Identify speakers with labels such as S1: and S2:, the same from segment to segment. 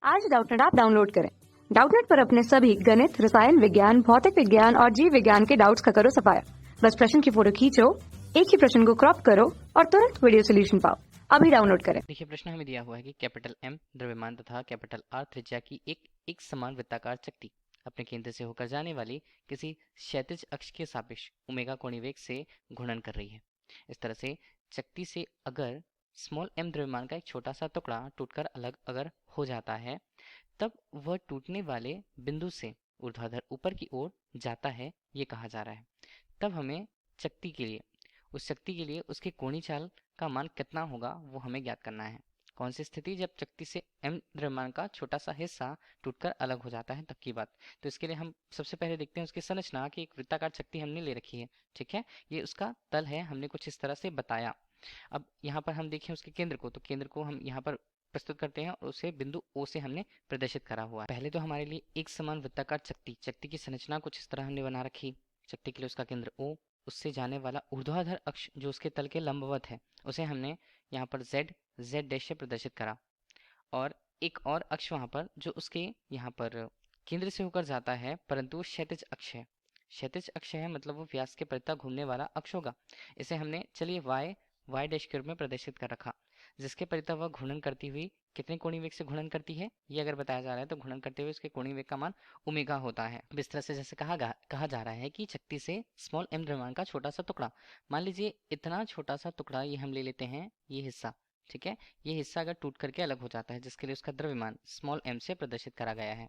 S1: आज Doubtnut app download करें। Doubtnut पर अपने सभी गणित, रसायन विज्ञान, भौतिक विज्ञान और जीव विज्ञान के डाउट्स का करो सफाया। बस प्रश्न की फोटो खींचो, एक ही प्रश्न को क्रॉप करो और तुरंत वीडियो सोल्यूशन पाओ। अभी डाउनलोड करें।
S2: देखिए, प्रश्न हमें दिया हुआ है कि कैपिटल एम द्रव्यमान तथा कैपिटल आर त्रिज्या की एक समान वृत्ताकार चक्ति अपने केंद्र से होकर जाने वाली किसी क्षैतिज अक्ष के सापेक्ष ओमेगा कोणीय वेग से घूर्णन कर रही है। इस तरह से चक्ति से अगर स्मॉल एम द्रव्यमान का एक छोटा सा टुकड़ा टूटकर अलग अगर हो जाता है, तब वह टूटने वाले बिंदु से ऊर्ध्वाधर ऊपर की ओर जाता है, ये कहा जा रहा है। तब हमें चक्ति के लिए उस शक्ति के लिए उसके कोणीय चाल का मान कितना होगा वो हमें ज्ञात करना है। कौन सी स्थिति? जब चक्ति से एम द्रव्यमान का छोटा सा हिस्सा टूटकर अलग हो जाता है, तब की बात। तो इसके लिए हम सबसे पहले देखते हैं उसकी संरचना की। एक वृत्ताकार चक्ति हमने ले रखी है, ठीक है। ये उसका तल है, हमने कुछ इस तरह से बताया। अब यहाँ पर हम देखें उसके केंद्र को, तो केंद्र को हम यहाँ पर प्रस्तुत करते हैं और उसे बिंदु ओ से हमने प्रदर्शित करा हुआ है। पहले तो हमारे लिए एक समान वृत्ताकार चक्ति की संरचना कुछ इस तरह हमने बना रखी। चक्ति के लिए उसका केंद्र ओ, उससे जाने वाला ऊर्ध्वाधर अक्ष जो उसके तल के लंबवत है, उसे हमने यहाँ पर जेड डैश से प्रदर्शित करा। और एक और अक्ष वहाँ पर जो उसके यहाँ पर केंद्र से होकर जाता है, परंतु वो क्षैतिज अक्ष है। क्षैतिज अक्ष है मतलब वो व्यास के परितः घूमने वाला अक्ष होगा। इसे हमने चलिए वाई डैश के रूप में प्रदर्शित कर रखा, जिसके परितः वह घूर्णन करती हुई कितने कोणीय वेग से घूर्णन करती है, ये अगर बताया जा रहा है तो घूर्णन करते हुए उसके कोणीय वेग का मान ओमेगा होता है। अब इस तरह से जैसे कहा जा रहा है कि चक्ति से स्मॉल एम द्रव्यमान का छोटा सा टुकड़ा, मान लीजिए इतना छोटा सा टुकड़ा ये हम ले लेते हैं, ये हिस्सा, ठीक है। ये हिस्सा अगर टूट करके अलग हो जाता है, जिसके लिए उसका द्रव्यमान स्मॉल एम से प्रदर्शित करा गया है,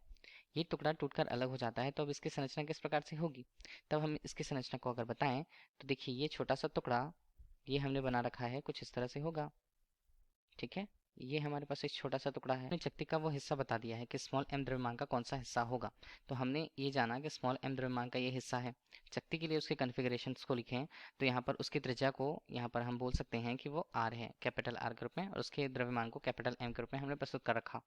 S2: ये टुकड़ा टूटकर अलग हो जाता है, तो अब इसकी संरचना किस प्रकार से होगी? तब हम इसकी संरचना को अगर बताएं तो देखिए, ये छोटा सा टुकड़ा ये हमने बना रखा है, कुछ इस तरह से होगा, ठीक है। ये हमारे पास एक छोटा सा टुकड़ा है। हमने चक्ति का वो हिस्सा बता दिया है कि स्मॉल एम द्रव्यमान का कौन सा हिस्सा होगा। तो हमने ये जाना कि स्मॉल एम द्रव्यमान का ये हिस्सा है। चक्ति के लिए उसके कन्फिगरेशंस को लिखें तो यहाँ पर उसकी त्रिज्या को यहाँ पर हम बोल सकते हैं कि वो आर है, कैपिटल आर के रूप में, और उसके द्रव्यमान को कैपिटल एम के रूप में हमने प्रस्तुत कर रखा।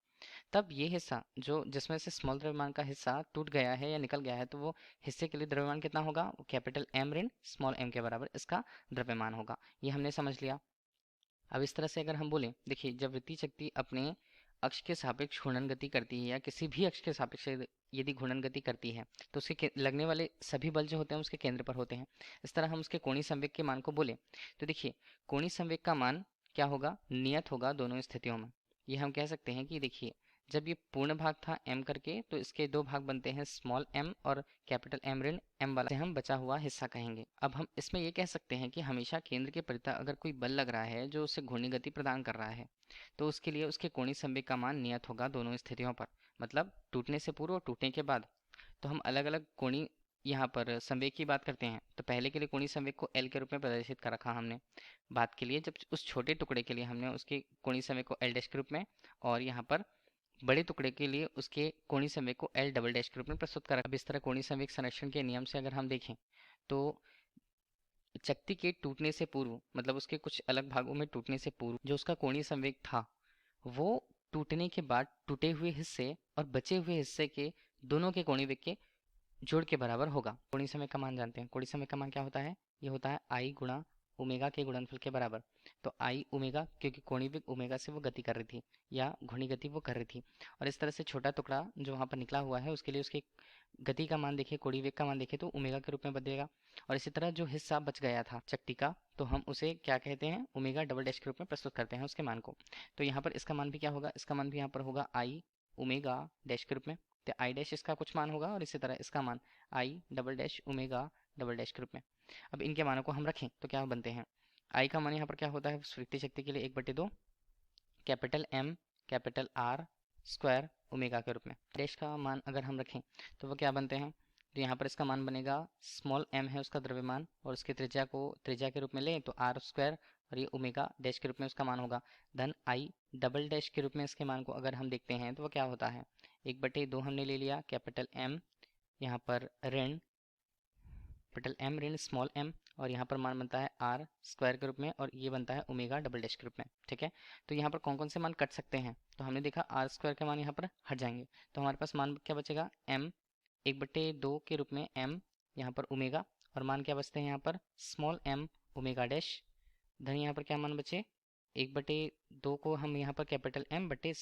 S2: तब ये हिस्सा जो जिसमें से स्मॉल द्रव्यमान का हिस्सा टूट गया है या निकल गया है, तो वो हिस्से के लिए द्रव्यमान कितना होगा? कैपिटल एम ऋण स्मॉल एम के बराबर इसका द्रव्यमान होगा। ये हमने समझ लिया। अब इस तरह से अगर हम बोलें, देखिए, जब वृत्तीय शक्ति अपने अक्ष के सापेक्ष घूर्णन गति करती है या किसी भी अक्ष के सापेक्ष यदि घूर्णन गति करती है, तो उसके लगने वाले सभी बल जो होते हैं उसके केंद्र पर होते हैं। इस तरह हम उसके कोणीय संवेग के मान को बोले तो देखिए, कोणीय संवेग का मान क्या होगा? नियत होगा दोनों स्थितियों में। ये हम कह सकते हैं कि देखिए, जब ये पूर्ण भाग था एम करके, तो इसके दो भाग बनते हैं, स्मॉल एम और कैपिटल एम ऋण एम वाला, से हम बचा हुआ हिस्सा कहेंगे। अब हम इसमें ये कह सकते हैं कि हमेशा केंद्र के परितः अगर कोई बल लग रहा है जो उसे घूर्णी गति प्रदान कर रहा है, तो उसके लिए उसके कोणीय संवेग का मान नियत होगा दोनों स्थितियों पर, मतलब टूटने से पूर्व और टूटने के बाद। तो हम अलग अलग कोणीय यहाँ पर संवेग की बात करते हैं, तो पहले के लिए कोणीय संवेग को एल के रूप में प्रदर्शित कर रखा हमने। बात के लिए जब उस छोटे टुकड़े के लिए हमने उसके कोणीय संवेग को एल डैश के रूप में, और यहाँ पर बड़े टुकड़े के लिए उसके कोणीय संवेग को एल डबल डैश के रूप में प्रस्तुत करा। अब इस तरह कोणीय संवेग संरक्षण के नियम से अगर हम देखें तो चक्ति के टूटने से पूर्व, मतलब उसके कुछ अलग भागों में टूटने से पूर्व, जो उसका कोणीय संवेग था, वो टूटने के बाद टूटे हुए हिस्से और बचे हुए हिस्से के दोनों के कोणीय वेग के जोड़ के बराबर होगा। कोणीय संवेग का मान जानते हैं। कोणीय संवेग का मान क्या होता है? ये होता है आई गुणा ओमेगा के गुणनफल के बराबर। तो आई ओमेगा, क्योंकि कोणीय वेग ओमेगा से वो गति कर रही थी या घूर्णी गति वो कर रही थी, और इस तरह से छोटा टुकड़ा जो वहाँ पर निकला हुआ है उसके लिए उसके गति का मान देखिए, कोणीय वेग का मान देखिए तो ओमेगा के रूप में बदलेगा। और इसी तरह जो हिस्सा बच गया था चक्ति का, तो हम उसे क्या कहते हैं? ओमेगा डबल डैश के रूप में प्रस्तुत करते हैं उसके मान को। तो यहाँ पर इसका मान भी क्या होगा? इसका मान भी यहाँ पर होगा आई ओमेगा डैश के रूप में। तो आई डैश इसका कुछ मान होगा और इसी तरह इसका मान I double dash omega double dash के रूप में। अब इनके मानों को हम रखें तो क्या बनते हैं? आई का मान यहाँ पर क्या होता है? वृत्तीय शक्ति के लिए 1/2 capital M capital R square omega के रूप में। डैश का मान अगर हम रखें तो वो क्या बनते हैं? तो यहाँ पर इसका मान बनेगा, स्मॉल एम है उसका द्रव्यमान, और उसकी त्रिज्या के रूप में लें तो आर स्क्वायर, और ये ओमेगा डैश के रूप में उसका मान होगा। धन आई डबल डैश के रूप में इसके मान को अगर हम देखते हैं तो वो क्या होता है? 1/2 हमने ले लिया कैपिटल एम, यहाँ पर ऋण कैपिटल एम ऋण स्मॉल एम, और यहाँ पर मान बनता है आर स्क्वायर के रूप में, और ये बनता है ओमेगा डबल डैश के रूप में, ठीक है। तो यहाँ पर कौन कौन से मान कट सकते हैं? तो हमने देखा आर स्क्वायर के मान यहाँ पर हट जाएंगे, तो हमारे पास मान क्या बचेगा? एम 1/2 के रूप में एम, यहाँ पर ओमेगा, और मान क्या बचते हैं यहाँ पर? Small M omega dash. धन यहाँ पर क्या मान बचे? 1/2 को हम यहाँ पर कैपिटल एम बटे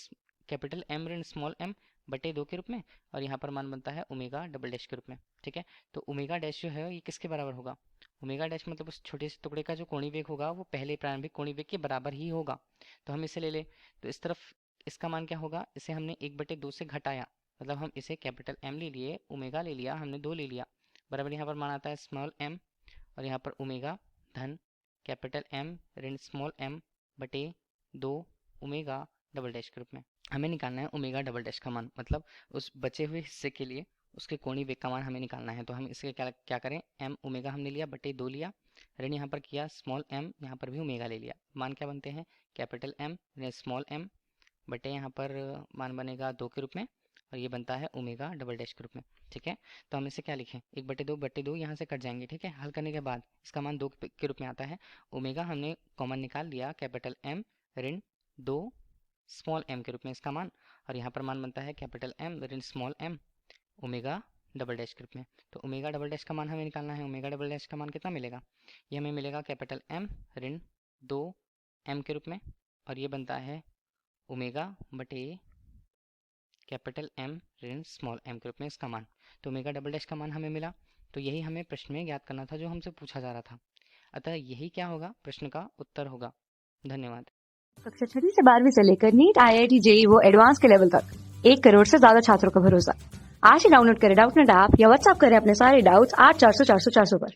S2: कैपिटल एम ऋण स्मॉल एम बटे 2 के रूप में, और यहाँ पर मान बनता है ओमेगा डबल डैश के रूप में। ठीक है, तो ओमेगा डैश जो है ये किसके बराबर होगा? ओमेगा डैश मतलब उस छोटे से टुकड़े का जो कोणीय वेग होगा वो पहले प्रारंभिक कोणीय वेग के बराबर ही होगा। तो हम इसे ले ले, तो इस तरफ इसका मान क्या होगा? इसे हमने 1/2 से घटाया, मतलब हम इसे कैपिटल एम ले लिए, ओमेगा ले लिया, हमने 2 ले लिया, बराबर यहाँ पर मान आता है स्मॉल एम, और यहाँ पर ओमेगा धन कैपिटल एम ऋण स्मॉल एम बटे 2 ओमेगा डबल डैश के रूप में। हमें निकालना है ओमेगा डबल डैश का मान, मतलब उस बचे हुए हिस्से के लिए उसके कोणीय वेग का मान हमें निकालना है। तो हम इसके क्या करें, एम ओमेगा हमने लिया बटे 2 लिया, ऋण यहाँ पर किया स्मॉल एम, यहाँ पर भी ओमेगा ले लिया, मान क्या बनते हैं? कैपिटल एम ऋण स्मॉल एम बटे यहाँ पर मान बनेगा 2 के रूप में, और ये बनता है ओमेगा डबल डैश के रूप में। ठीक है, तो हम इसे क्या लिखें? 1/2 यहाँ से कट जाएंगे। ठीक है, हल करने के बाद इसका मान 2 के रूप में आता है। ओमेगा हमने कॉमन निकाल लिया, कैपिटल एम ऋण 2 स्मॉल एम के रूप में इसका मान, और यहाँ पर मान बनता है कैपिटल एम ऋण small M omega double dash के रूप में। तो ओमेगा डबल डैश का मान हमें निकालना है। ओमेगा डबल डैश का मान कितना मिलेगा? ये हमें मिलेगा कैपिटल एम ऋण 2 एम के रूप में, और ये बनता है ओमेगा बटे कैपिटल एम ऋण स्मॉल एम के रूप में इसका मान। तो ओमेगा डबल डैश का मान हमें मिला। तो यही हमें प्रश्न में ज्ञात करना था जो हमसे पूछा जा रहा था, अतः यही क्या होगा? प्रश्न का उत्तर होगा। धन्यवाद।
S1: कक्षा 6 से 12वीं से लेकर नीट, IIT, JEE वो एडवांस के लेवल तक 1 करोड़ से ज्यादा छात्रों का भरोसा। आज ही डाउनलोड करें डाउटनेट ऐप या व्हाट्सएप करें अपने सारे डाउट्स 8400 400 400 पर।